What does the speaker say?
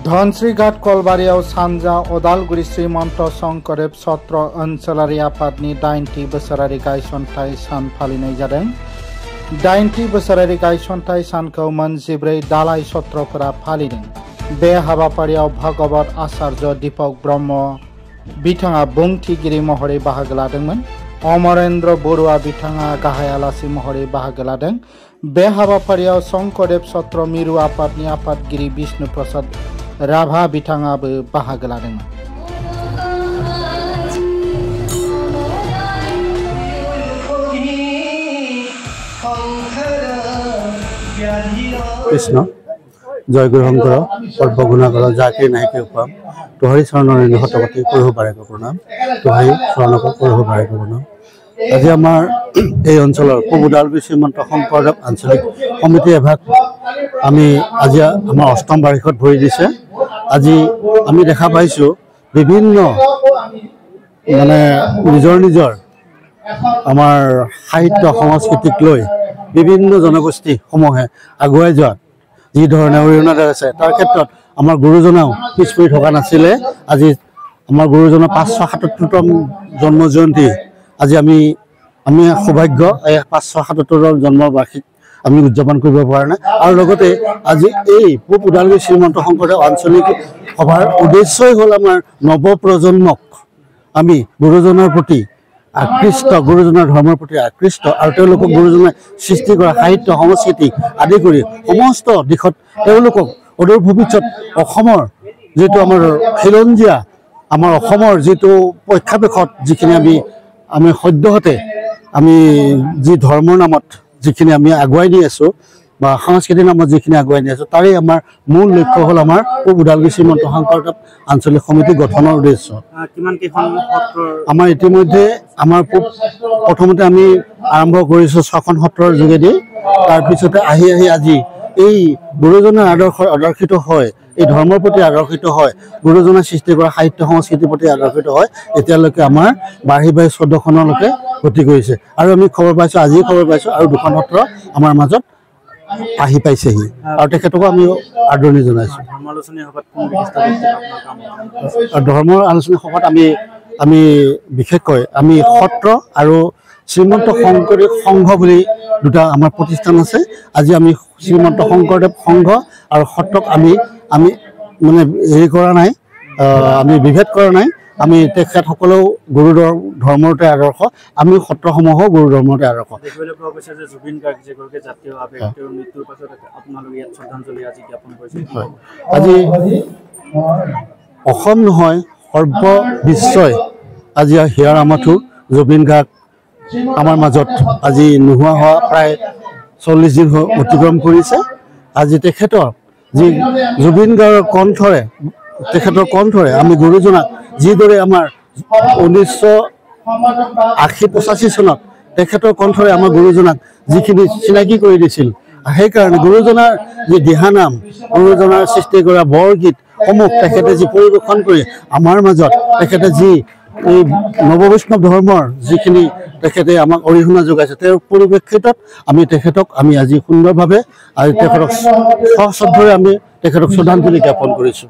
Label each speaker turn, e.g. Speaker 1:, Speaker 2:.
Speaker 1: धनस्रीघाट कलबारियाव सानजा अदालगुरि श्रीमन्त शंकरदेव सत्र ओनसोलारि आफादनि 90 बोसोरारि गायसनथाय सान फालिनाय जादों। 90 बोसोरारि गायसनथाय सानखौ मोन 14 दालाय सत्रफोरा फालिदों। बे हाबाफारियाव भागवत आचार्य दीपक ब्रह्म बिथाङा बुंथिगिरि महरै बाहागो लादोंमोन। अमरेन्द्र बरुवा बिथाङा गाहाय आलासि महरै बाहागो लादों। बे हाबाफारियाव शंकरदेव सत्र मिरु आफादनि आफादगिरि विष्णु प्रसाद राभा बिथाङाबो बाहागो लादोंमोन।
Speaker 2: कृष्ण जय गुरु शंकर सर्वगुणाकर जाके नायके उपम तुहारी चरण हतपति करिब पारे प्रणम तुहारी चरणक करिब पारे प्रणम। आज आमार এই অঞ্চলৰ পূব ওদালগুৰি শ্ৰীমন্ত শংকৰদেৱ আঞ্চলিক সমিতি এভাগ আমি আজি আমাৰ অষ্টম বাৰ্ষিকত ভৰি দিছে। আজি আমি দেখা পাইছো বিভিন্ন মানে নিজৰ নিজৰ আমাৰ সাহিত্য সংস্কৃতিক লৈ বিভিন্ন জনগোষ্ঠী সমূহে আগুৱাই যোৱাত যি ধৰণে অৰিহণা আছে তাৰ ক্ষেত্ৰত আমাৰ গুৰুজনাও পিছ পৰি থকা নাছিলে। আজি আমাৰ গুৰুজনৰ 577তম জন্ম জয়ন্তী আজি আমি সৌভাগ্য এই 577তম জন্ম বাৰ্ষিক আমি উদযাপন কৰিব পৰা নাই। আৰু লগতে আজি এই পূব ওদালগুৰি শ্ৰীমন্ত শংকৰদেৱ আঞ্চলিক সভাৰ উদ্দেশ্যই হ'ল আমাৰ নৱপ্ৰজন্মক আমি গুৰুজনৰ প্ৰতি আকৃষ্ট, গুৰুজনৰ ধৰ্মৰ প্ৰতি আকৃষ্ট আৰু তেওঁলোকক গুৰুজনে সৃষ্টি কৰা সাহিত্য সংস্কৃতি আদি কৰি সমস্ত দিশত তেওঁলোকক অদূৰ ভৱিষ্যত অসমৰ যিটো আমাৰ খিলঞ্জীয়া আমাৰ অসমৰ যিটো প্ৰেক্ষাপটত যিখিনি আমি সদ্যহতে আমি যি ধৰ্মৰ নামত যিখিনি আমি আগুৱাই নি আছো বা সংস্কৃতিৰ নামত যিখিনি আগুৱাই নি আছো তাৰে আমাৰ মূল লক্ষ্য হ'ল আমাৰ পূব ওদালগুৰি শ্ৰীমন্ত শংকৰদেৱ আঞ্চলিক সমিতি গঠনৰ উদ্দেশ্য। আমাৰ ইতিমধ্যে আমাৰ প্ৰথমতে আমি আৰম্ভ কৰিছোঁ 6খন সত্ৰৰ যোগেদি। তাৰপিছতে আহি আজি এই গুৰুজনাৰ আদৰ্শিত হয়, এই ধৰ্মৰ প্ৰতি আদৰ্শিত হয়, গুৰুজনাৰ সৃষ্টি কৰা সাহিত্য সংস্কৃতিৰ প্ৰতি আদৰ্শিত হয়, এতিয়ালৈকে আমাৰ বাঢ়ি 14খনলৈকে গতি কৰিছে। আৰু আমি খবৰ পাইছোঁ, আজি খবৰ পাইছোঁ আৰু 2খন সত্ৰ আমাৰ মাজত আহি পাইছেহি আৰু তেখেতকো আমি আদৰণি জনাইছোঁ। ধৰ্মৰ আলোচনী সভাত আমি বিশেষকৈ আমি সত্ৰ আৰু শ্ৰীমন্ত শংকৰদেৱ সংঘ বুলি দুটা আমাৰ প্ৰতিষ্ঠান আছে। আজি আমি শ্ৰীমন্ত শংকৰদেৱ সংঘ আৰু সত্ৰক আমি মানে হেৰি কৰা নাই, আমি বিভেদ কৰা নাই। আমি তেখেতসকলেও গুৰু ধৰ্মতে আদৰ্শ, আমি সত্ৰসমূহো গুৰু ধৰ্মতে আদৰ্শ। আজি অসম নহয় সৰ্ববিশ্বই আজি হিয়াৰ আমঠু জুবিন গাৰ্গ আমাৰ মাজত আজি নোহোৱা হোৱা প্ৰায় 40 দিন অতিক্ৰম কৰিছে। আজি তেখেতৰ যি জুবিন গাৰ্গৰ কণ্ঠৰে আমি গুৰুজনাক যিদৰে আমাৰ 1980-85 চনত তেখেতৰ কণ্ঠৰে আমাৰ গুৰুজনাক যিখিনি চিনাকি কৰি দিছিল, সেইকাৰণে গুৰুজনাৰ যি দিহানাম, গুৰুজনাৰ সৃষ্টি কৰা বৰগীতসমূহ তেখেতে যি পৰিৱেশন কৰি আমাৰ মাজত তেখেতে যি এই নৱবৈষ্ণৱ ধৰ্মৰ যিখিনি তেখেতে আমাক অৰিহণা যোগাইছে, তেওঁৰ পৰিপ্ৰেক্ষিতত তেখেতক আমি আজি সুন্দৰভাৱে আজি তেখেতক সশ্ৰদ্ধৰে আমি তেখেতক শ্ৰদ্ধাঞ্জলি জ্ঞাপন কৰিছোঁ।